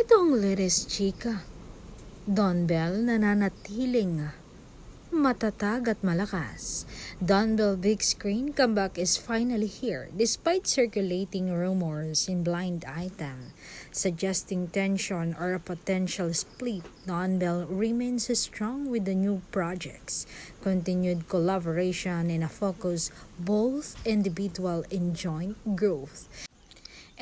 Itong liris chika, Don Bell nananatiling matatag at malakas. Don Bell big screen comeback is finally here despite circulating rumors in Blind Item suggesting tension or a potential split. Don Bell remains strong with the new projects, continued collaboration and a focus both individual and joint growth.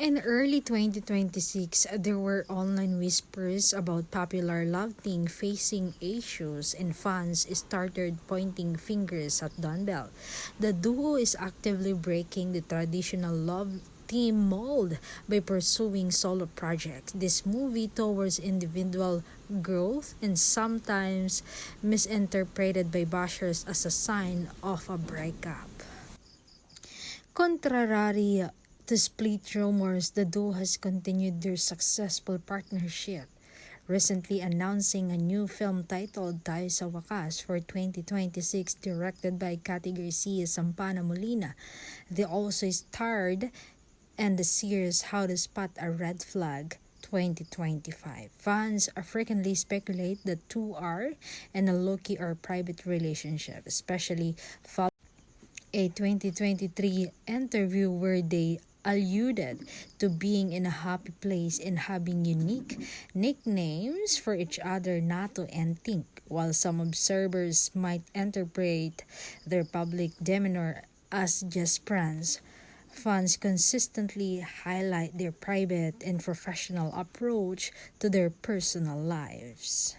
In early 2026, there were online whispers about popular love team facing issues and fans started pointing fingers at Don Bell. The duo is actively breaking the traditional love team mold by pursuing solo projects. This movie towards individual growth and sometimes misinterpreted by bashers as a sign of a breakup. Contrary to split rumors, the duo has continued their successful partnership, recently announcing a new film titled Tayo sa Wakas for 2026 directed by Cathy Garcia Sampana Molina. They also starred in the series How to Spot a Red Flag 2025. Fans frequently speculate that two are in a low-key or private relationship, especially following a 2023 interview where they alluded to being in a happy place and having unique nicknames for each other, Nato and Tink. While some observers might interpret their public demeanor as just friends, fans consistently highlight their private and professional approach to their personal lives.